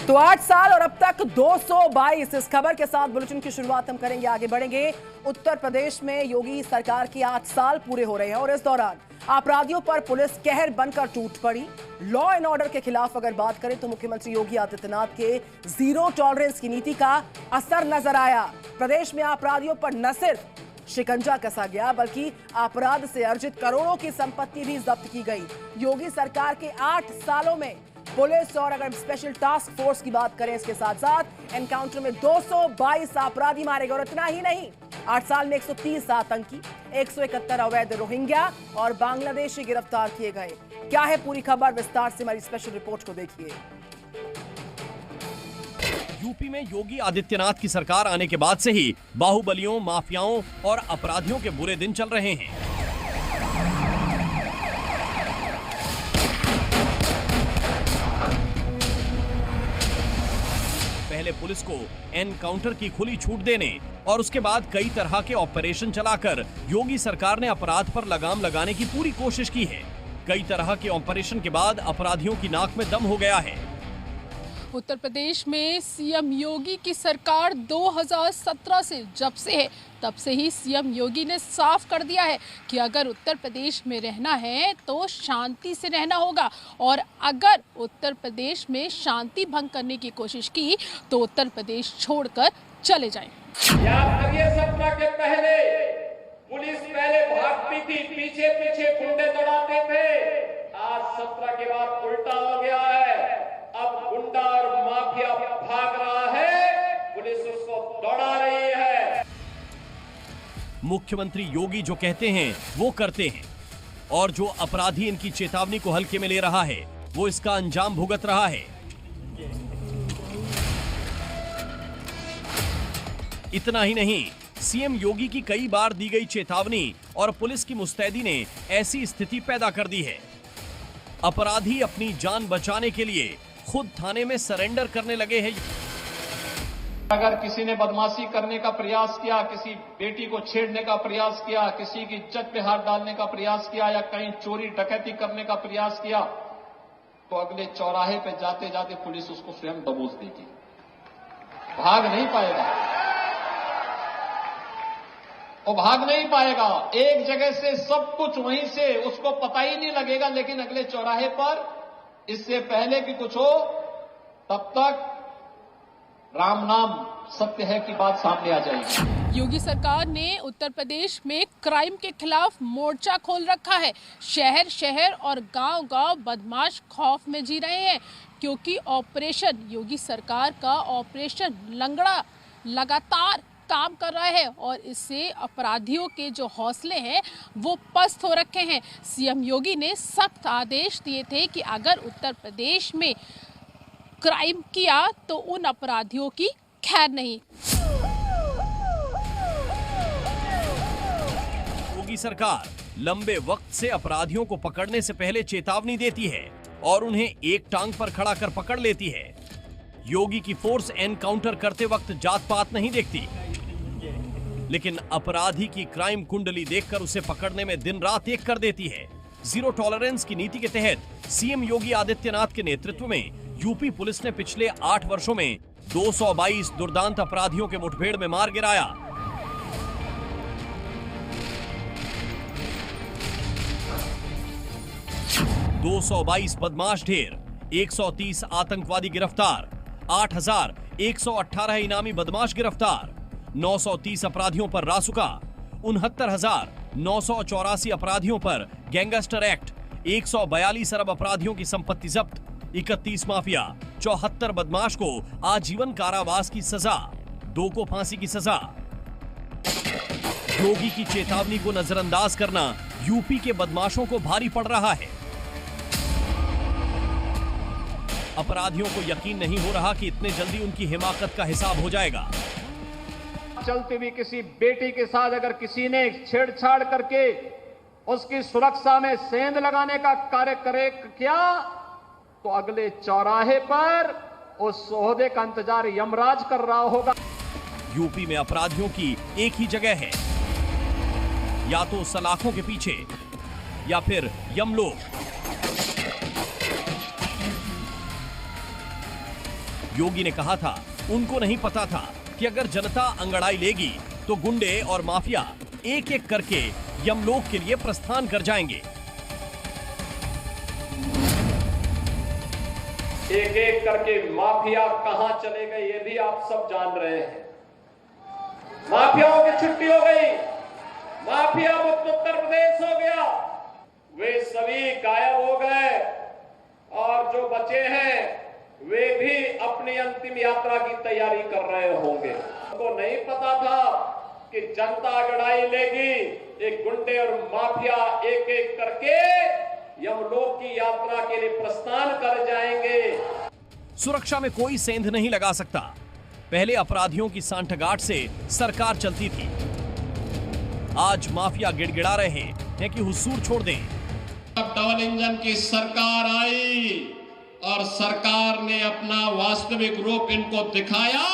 तो 8 साल और अब तक 222। इस खबर के साथ बुलेटिन की शुरुआत हम करेंगे, आगे बढ़ेंगे। उत्तर प्रदेश में योगी सरकार के 8 साल पूरे हो रहे हैं और इस दौरान अपराधियों पर पुलिस कहर बनकर टूट पड़ी। लॉ एंड ऑर्डर के खिलाफ अगर बात करें तो मुख्यमंत्री योगी आदित्यनाथ के जीरो टॉलरेंस की नीति का असर नजर आया। प्रदेश में अपराधियों पर न सिर्फ शिकंजा कसा गया बल्कि अपराध से अर्जित करोड़ों की संपत्ति भी जब्त की गई। योगी सरकार के 8 सालों में पुलिस और अगर स्पेशल टास्क फोर्स की बात करें, इसके साथ साथ एनकाउंटर में 222 अपराधी मारे गए और इतना ही नहीं, 8 साल में 130 आतंकी, 171 अवैध रोहिंग्या और बांग्लादेशी गिरफ्तार किए गए। क्या है पूरी खबर, विस्तार से हमारी स्पेशल रिपोर्ट को देखिए। यूपी में योगी आदित्यनाथ की सरकार आने के बाद से ही बाहुबलियों, माफियाओं और अपराधियों के बुरे दिन चल रहे हैं। पहले पुलिस को एनकाउंटर की खुली छूट देने और उसके बाद कई तरह के ऑपरेशन चलाकर योगी सरकार ने अपराध पर लगाम लगाने की पूरी कोशिश की है। कई तरह के ऑपरेशन के बाद अपराधियों की नाक में दम हो गया है। उत्तर प्रदेश में सीएम योगी की सरकार 2017 से जब से है तब से ही सीएम योगी ने साफ कर दिया है कि अगर उत्तर प्रदेश में रहना है तो शांति से रहना होगा और अगर उत्तर प्रदेश में शांति भंग करने की कोशिश की तो उत्तर प्रदेश छोड़कर चले जाएं। याद करिए, 17 के पहले पुलिस पहले भागती थी, पीछे पीछे गुंडे दौड़ाते थे। आज 17 के बाद उल्टा हो गया है। अब गुंडा और माफिया भाग रहा है, पुलिस उसको दौड़ा रही है। मुख्यमंत्री योगी जो कहते हैं वो करते हैं और जो अपराधी इनकी चेतावनी को हल्के में ले रहा है वो इसका अंजाम भुगत रहा है। इतना ही नहीं, सीएम योगी की कई बार दी गई चेतावनी और पुलिस की मुस्तैदी ने ऐसी स्थिति पैदा कर दी है। अपराधी अपनी जान बचाने के लिए खुद थाने में सरेंडर करने लगे हैं। अगर किसी ने बदमाशी करने का प्रयास किया, किसी बेटी को छेड़ने का प्रयास किया, किसी की इज्जत पे हाथ डालने का प्रयास किया या कहीं चोरी डकैती करने का प्रयास किया तो अगले चौराहे पे जाते जाते पुलिस उसको स्वयं दबोच देगी। भाग नहीं पाएगा, वो भाग नहीं पाएगा। एक जगह से सब कुछ वहीं से उसको पता ही नहीं लगेगा, लेकिन अगले चौराहे पर इससे पहले कि कुछ हो तब तक राम नाम सत्य है की बात सामने आ जाएगी। योगी सरकार ने उत्तर प्रदेश में क्राइम के खिलाफ मोर्चा खोल रखा है। शहर शहर और गांव गांव बदमाश खौफ में जी रहे हैं क्योंकि ऑपरेशन योगी सरकार का ऑपरेशन लंगड़ा लगातार काम कर रहा है और इससे अपराधियों के जो हौसले हैं वो पस्त हो रखे हैं। सीएम योगी ने सख्त आदेश दिए थे कि अगर उत्तर प्रदेश में क्राइम किया तो उन अपराधियों की खैर नहीं। योगी सरकार लंबे वक्त से अपराधियों को पकड़ने से पहले चेतावनी देती है और उन्हें एक टांग पर खड़ा कर पकड़ लेती है। योगी की फोर्स एनकाउंटर करते वक्त जात पात नहीं देखती, लेकिन अपराधी की क्राइम कुंडली देखकर उसे पकड़ने में दिन रात एक कर देती है। जीरो टॉलरेंस की नीति के तहत सीएम योगी आदित्यनाथ के नेतृत्व में यूपी पुलिस ने पिछले 8 वर्षों में 222 दुर्दांत अपराधियों के मुठभेड़ में मार गिराया। $222 बदमाश ढेर, 130 आतंकवादी गिरफ्तार, 8,118 इनामी बदमाश गिरफ्तार, 930 अपराधियों पर रासुका, 69,984 अपराधियों पर गैंगस्टर एक्ट, 142 अरब अपराधियों की संपत्ति जब्त, 31 माफिया, 74 बदमाश को आजीवन कारावास की सजा, 2 को फांसी की सजा। योगी की चेतावनी को नजरअंदाज करना यूपी के बदमाशों को भारी पड़ रहा है। अपराधियों को यकीन नहीं हो रहा कि इतने जल्दी उनकी हिमाकत का हिसाब हो जाएगा। चलती हुई किसी बेटी के साथ अगर किसी ने छेड़छाड़ करके उसकी सुरक्षा में सेंध लगाने का कार्य किया तो अगले चौराहे पर उस ओहदे का इंतजार यमराज कर रहा होगा। यूपी में अपराधियों की एक ही जगह है, या तो सलाखों के पीछे या फिर यमलोक। योगी ने कहा था उनको नहीं पता था कि अगर जनता अंगड़ाई लेगी तो गुंडे और माफिया एक एक करके यमलोक के लिए प्रस्थान कर जाएंगे। एक एक करके माफिया कहां चले गए ये भी आप सब जान रहे हैं। माफियाओं की छुट्टी हो गई, माफिया मुक्त उत्तर प्रदेश हो गया, वे सभी गायब हो गए और जो बचे हैं वे भी अपनी अंतिम यात्रा की तैयारी कर रहे होंगे। उनको नहीं पता था कि जनता अगड़ाई लेगी, एक गुंडे और माफिया एक एक करके यमलोक की यात्रा के लिए प्रस्थान कर जाएंगे। सुरक्षा में कोई सेंध नहीं लगा सकता। पहले अपराधियों की सांठगांठ से सरकार चलती थी, आज माफिया गिड़गिड़ा रहे हैं कि हुजूर छोड़ दें। अब डबल इंजन की सरकार आई और सरकार ने अपना वास्तविक रूप इनको दिखाया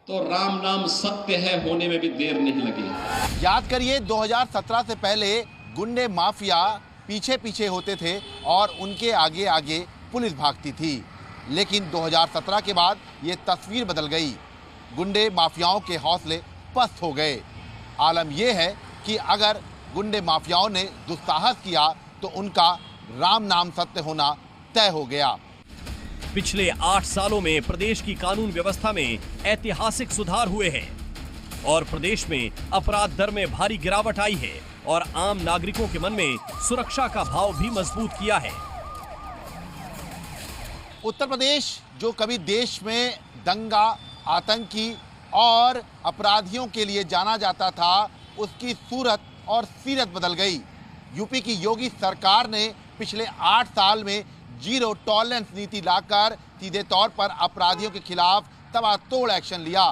तो राम नाम सत्य है होने में भी देर नहीं लगी। याद करिए 2017 से पहले गुंडे माफिया पीछे पीछे होते थे और उनके आगे आगे पुलिस भागती थी, लेकिन 2017 के बाद ये तस्वीर बदल गई। गुंडे माफियाओं के हौसले पस्त हो गए। आलम यह है कि अगर गुंडे माफियाओं ने दुस्साहस किया तो उनका राम नाम सत्य होना तय हो गया। पिछले 8 सालों में प्रदेश की कानून व्यवस्था में ऐतिहासिक सुधार हुए हैं और प्रदेश में अपराध दर में भारी गिरावट आई है और आम नागरिकों के मन में सुरक्षा का भाव भी मजबूत किया है। उत्तर प्रदेश जो कभी देश में दंगा, आतंकी और अपराधियों के लिए जाना जाता था, उसकी सूरत और सीरत बदल गई। यूपी की योगी सरकार ने पिछले 8 साल में जीरो टॉलरेंस नीति लाकर सीधे तौर पर अपराधियों के खिलाफ तबातोड़ एक्शन लिया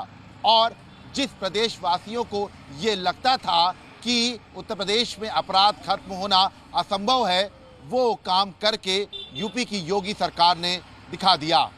और जिस प्रदेशवासियों को ये लगता था कि उत्तर प्रदेश में अपराध खत्म होना असंभव है, वो काम करके यूपी की योगी सरकार ने दिखा दिया।